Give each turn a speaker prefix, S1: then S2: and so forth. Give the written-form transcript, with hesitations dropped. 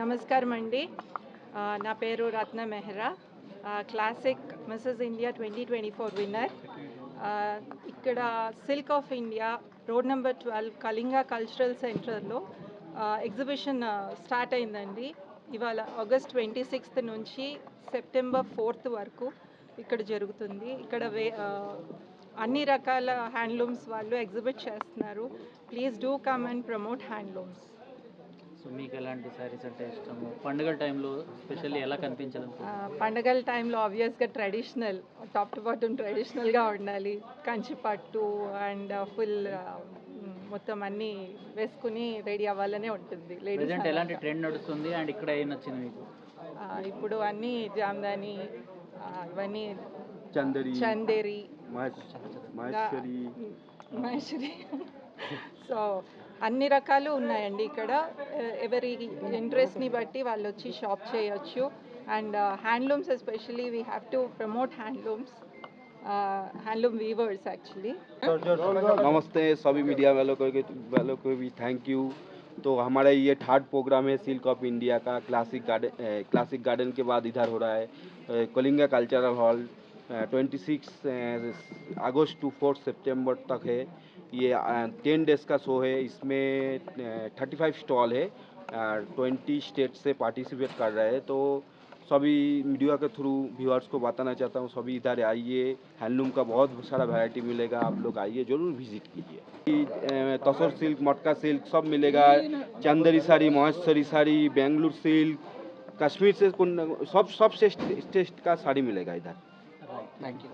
S1: నమస్కారం అండి. నా పేరు Ratna Mehra, classic Mrs India 2024 winner. ఇక్కడ silk of India road number 12 Kalinga cultural సెంటర్లో ఎగ్జిబిషన్ స్టార్ట్ అయిందండి. ఇవాళ ఆగస్ట్ 26th నుంచి సెప్టెంబర్ 4th వరకు ఇక్కడ జరుగుతుంది. ఇక్కడ అన్ని రకాల హ్యాండ్లూమ్స్ వాళ్ళు ఎగ్జిబిట్ చేస్తున్నారు. Please do come and promote handlooms.
S2: So మీకు ఎలాంటి శారీస్ అంటే ఇష్టము? పండుగల టైంలో స్పెషల్లీ ఎలా కనిపించడం?
S1: పండుగల టైంలో ఆబ్వియస్గా ట్రెడిషనల్, టాప్ టు బాటమ్ ట్రెడిషనల్గా ఉండాలి. కంచి పట్టు అండ్ ఫుల్ మొత్తం అన్నీ వేసుకుని రెడీ అవ్వాలనే ఉంటుంది.
S2: లేడీస్ ఎలాంటి ట్రెండ్ నడుస్తుంది అండ్ ఇక్కడ ఏం నచ్చింది మీకు?
S1: ఇప్పుడు అన్నీ జామ్దాని, ఇవన్నీ చందేరి, మహేశ్వరి, సో అన్ని రకాలు ఉన్నాయండి ఇక్కడ. ఎవరి ఇంట్రెస్ట్ని బట్టి వాళ్ళు వచ్చి షాప్ చేయొచ్చు. And handlooms especially we have to promote handlooms, handloom weavers actually.
S3: नमस्ते सभी मीडिया वालों को भी थैंक यू। तो हमारा ये थर्ड प्रोग्राम है सिल्क ऑफ इंडिया का। क्लासिक गार्डन के बाद इधर हो रहा है कलिंगा कल्चरल हॉल। 26 अगस्त टू 4 सितंबर तक है ये। 10 डेज़ का शो है। इसमें 35 स्टॉल है। 20 स्टेट से पार्टिसिपेट कर रहे हैं। तो सभी मीडिया के थ्रू व्यूअर्स को बताना चाहता हूँ, सभी इधर आइए। हैंडलूम का बहुत सारा वैरायटी मिलेगा, आप लोग आइए, ज़रूर विजिट कीजिए। तसर सिल्क, मटका सिल्क सब मिलेगा। चंदेरी साड़ी, महेश्वरी साड़ी, बेंगलुरु सिल्क, कश्मीर से सब स्टेट का साड़ी मिलेगा इधर।
S2: Thank you.